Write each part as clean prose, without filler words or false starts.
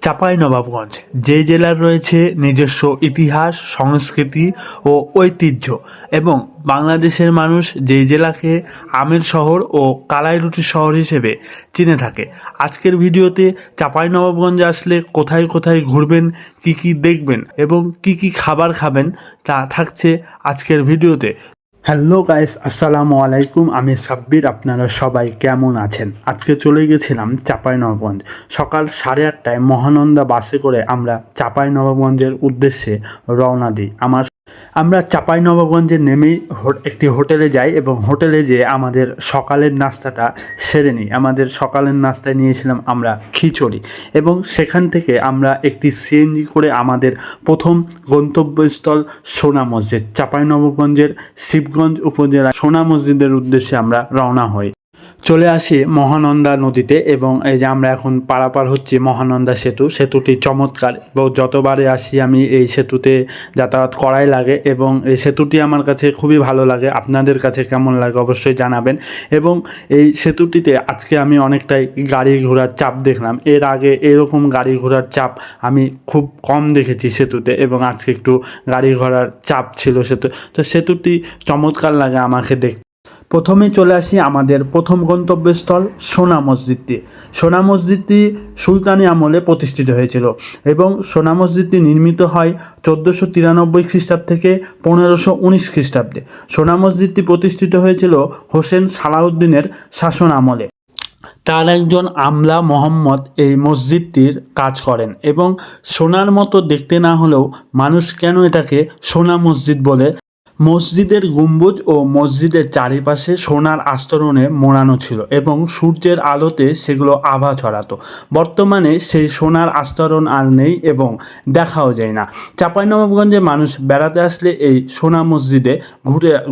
চাঁপাইনবাবগঞ্জ যে জেলার রয়েছে নিজস্ব ইতিহাস, সংস্কৃতি ও ঐতিহ্য এবং বাংলাদেশের মানুষ যেই জেলাকে আমের শহর ও কালাই রুটির শহর হিসেবে চিনে থাকে। আজকের ভিডিওতে চাঁপাইনবাবগঞ্জে আসলে কোথায় কোথায় ঘুরবেন, কি কি দেখবেন এবং কি কি খাবার খাবেন তা থাকছে আজকের ভিডিওতে। হ্যালো গাইস, আসসালামু আলাইকুম। আমি সাব্বির। আপনারা সবাই কেমন আছেন? আজকে চলে গেছিলাম চাঁপাইনবাবগঞ্জ। সকাল 8:30টায় মহানন্দা বাসে করে আমরা চাঁপাইনবাবগঞ্জের উদ্দেশ্যে রওনা দিই। আমরা চাঁপাইনবাবগঞ্জে নেমেই একটি হোটেলে যাই এবং হোটেলে যেয়ে আমাদের সকালের নাস্তাটা সেরে নিই। আমাদের সকালের নাস্তায় নিয়েছিলাম আমরা খিচুড়ি এবং সেখান থেকে আমরা একটি সিএনজি করে আমাদের প্রথম গন্তব্যস্থল সোনা মসজিদ, চাঁপাইনবাবগঞ্জের শিবগঞ্জ উপজেলা সোনা মসজিদের উদ্দেশ্যে আমরা রওনা হই। চলে আসি মহানন্দা নদীতে এবং এই যে আমরা এখন পারাপার হচ্ছি মহানন্দা সেতুটি চমৎকার এবং যতবারে আসি আমি এই সেতুতে যাতায়াত করাই লাগে এবং এই সেতুটি আমার কাছে খুবই ভালো লাগে। আপনাদের কাছে কেমন লাগে অবশ্যই জানাবেন। এবং এই সেতুটিতে আজকে আমি অনেকটাই গাড়ি ঘোড়ার চাপ দেখলাম। এর আগে এরকম গাড়ি ঘোড়ার চাপ আমি খুব কম দেখেছি সেতুতে এবং আজকে একটু গাড়ি ঘোড়ার চাপ ছিল সেতুটি চমৎকার লাগে আমাকে দেখতে। প্রথমে চলে আসি আমাদের প্রথম গন্তব্যস্থল সোনা মসজিদটি। সোনা মসজিদটি সুলতানি আমলে প্রতিষ্ঠিত হয়েছিল এবং সোনা মসজিদটি নির্মিত হয় 1493 খ্রিস্টাব্দ থেকে 1519 খ্রিস্টাব্দে। সোনা মসজিদটি প্রতিষ্ঠিত হয়েছিল হোসেন সালাউদ্দিনের শাসন আমলে। তার একজন আমলা মোহাম্মদ এই মসজিদটির কাজ করেন এবং সোনার মতো দেখতে না হলেও মানুষ কেন এটাকে সোনা মসজিদ বলে? মসজিদের গম্বুজ ও মসজিদের চারিপাশে সোনার আস্তরণে মোড়ানো ছিল এবং সূর্যের আলোতে সেগুলো আভা ছড়াতো। বর্তমানে সেই সোনার আস্তরণ আর নেই এবং দেখাও যায় না। চাঁপাইনবাবগঞ্জে মানুষ বেড়াতে আসলে এই সোনা মসজিদে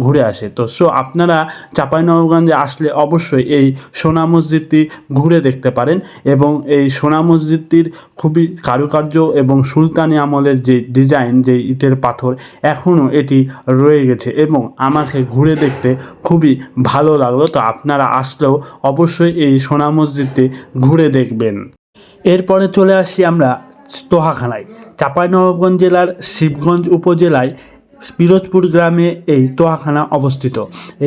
ঘুরে আসে। তো আপনারা চাঁপাইনবাবগঞ্জে আসলে অবশ্যই এই সোনা মসজিদটি ঘুরে দেখতে পারেন এবং এই সোনা মসজিদটির খুবই কারুকার্য এবং সুলতানি আমলের যে ডিজাইন, যে ইটের পাথর, এখনও এটি রয়ে গেছে এবং আমাকে ঘুরে দেখতে খুবই ভালো লাগলো। তো আপনারা আসলেও অবশ্যই এই সোনা মসজিদটি ঘুরে দেখবেন। এরপরে চলে আসি আমরা তোহাখানায়। চাঁপাইনবাবগঞ্জ জেলার শিবগঞ্জ উপজেলায় পিরোজপুর গ্রামে এই তোহাখানা অবস্থিত।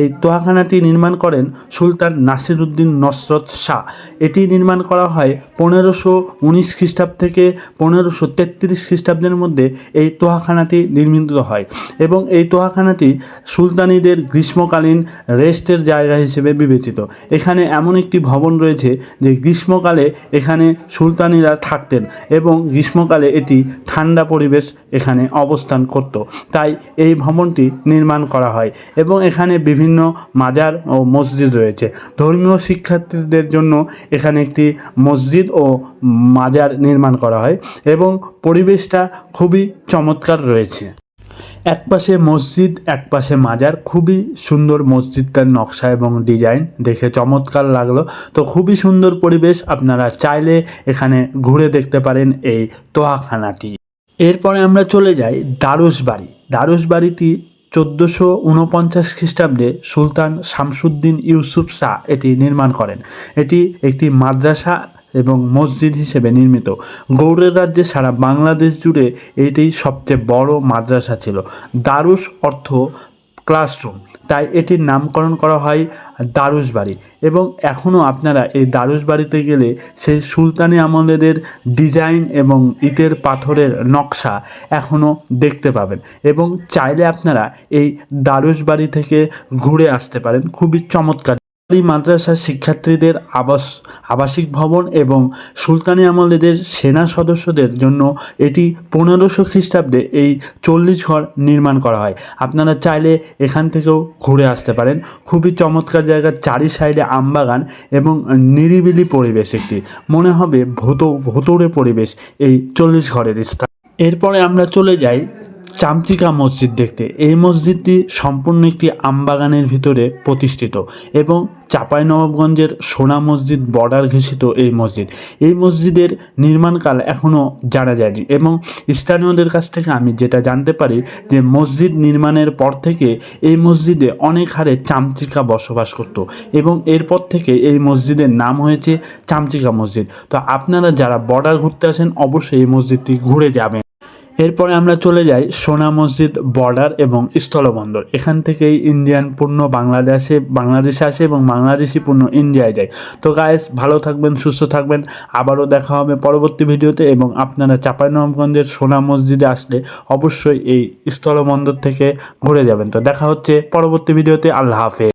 এই তোহাখানাটি নির্মাণ করেন সুলতান নাসিরউদ্দিন নসরত শাহ। এটি নির্মাণ করা হয় 1519 খ্রিস্টাব্দ থেকে 1533 খ্রিস্টাব্দের মধ্যে এই তোহাখানাটি নির্মিত হয় এবং এই তোহাখানাটি সুলতানিদের গ্রীষ্মকালীন রেস্টের জায়গা হিসেবে বিবেচিত। এখানে এমন একটি ভবন রয়েছে যে গ্রীষ্মকালে এখানে সুলতানিরা থাকতেন এবং গ্রীষ্মকালে এটি ঠান্ডা পরিবেশ এখানে অবস্থান করত। তাই এই ভবনটি নির্মাণ করা হয় এবং এখানে বিভিন্ন মাজার ও মসজিদ রয়েছে। ধর্মীয় শিক্ষার্থীদের জন্য এখানে একটি মসজিদ ও মাজার নির্মাণ করা হয় এবং পরিবেশটা খুবই চমৎকার রয়েছে। একপাশে মসজিদ, একপাশে মাজার, খুবই সুন্দর মসজিদটার নকশা এবং ডিজাইন দেখে চমৎকার লাগলো। তো খুবই সুন্দর পরিবেশ, আপনারা চাইলে এখানে ঘুরে দেখতে পারেন এই তোহাখানাটি। এরপরে আমরা চলে যাই দারুসবাড়িটি 1449 খ্রিস্টাব্দে সুলতান শামসুদ্দিন ইউসুফ শাহ এটি নির্মাণ করেন। এটি একটি মাদ্রাসা এবং মসজিদ হিসেবে নির্মিত। গৌড়ের রাজ্যে সারা বাংলাদেশ জুড়ে এটি সবচেয়ে বড় মাদ্রাসা ছিল। দারুস অর্থ ক্লাসরুম, তাই এটির নামকরণ করা হয় দারুসবাড়ি এবং এখনও আপনারা এই দারুসবাড়িতে গেলে সেই সুলতানি আমলেদের ডিজাইন এবং ইটের পাথরের নকশা এখনও দেখতে পাবেন এবং চাইলে আপনারা এই দারুসবাড়ি থেকে ঘুরে আসতে পারেন। খুবই চমৎকার। এই মাদ্রাসার শিক্ষার্থীদের আবাসিক ভবন এবং সুলতানি আমলেদের সেনা সদস্যদের জন্য এটি 1500 খ্রিস্টাব্দে এই 40 ঘর নির্মাণ করা হয়। আপনারা চাইলে এখান থেকেও ঘুরে আসতে পারেন। খুবই চমৎকার জায়গা, চারি সাইডে আমবাগান এবং নিরিবিলি পরিবেশ, একটি মনে হবে ভোতরে পরিবেশ এই 40 ঘরের স্থান। এরপরে আমরা চলে যাই চামচিকা মসজিদ দেখতে। এই মসজিদটি সম্পূর্ণ একটি আমবাগানের ভিতরে প্রতিষ্ঠিত এবং চাঁপাইনবাবগঞ্জের সোনা মসজিদ বর্ডার ঘেঁষিত এই মসজিদ। এই মসজিদের নির্মাণকাল এখনও জানা যায়নি এবং স্থানীয়দের কাছ থেকে আমি যেটা জানতে পারি যে মসজিদ নির্মাণের পর থেকে এই মসজিদে অনেক হারে চামচিকা বসবাস করত এবং এরপর থেকে এই মসজিদের নাম হয়েছে চামচিকা মসজিদ। তো আপনারা যারা বর্ডার ঘুরতে আসেন অবশ্যই এই মসজিদটি ঘুরে যাবেন। এরপরে আমরা চলে যাই সোনা মসজিদ বর্ডার এবং স্থলবন্দর। এখান থেকেই ইন্ডিয়ান পণ্য বাংলাদেশে আসে এবং বাংলাদেশি পণ্য ইন্ডিয়ায় যায়। তো গাইস, ভালো থাকবেন, সুস্থ থাকবেন, আবারও দেখা হবে পরবর্তী ভিডিওতে। এবং আপনারা চাঁপাইনবাবগঞ্জের সোনা মসজিদে আসলে অবশ্যই এই স্থলবন্দর থেকে ঘুরে যাবেন। তো দেখা হচ্ছে পরবর্তী ভিডিওতে। আল্লাহ হাফেজ।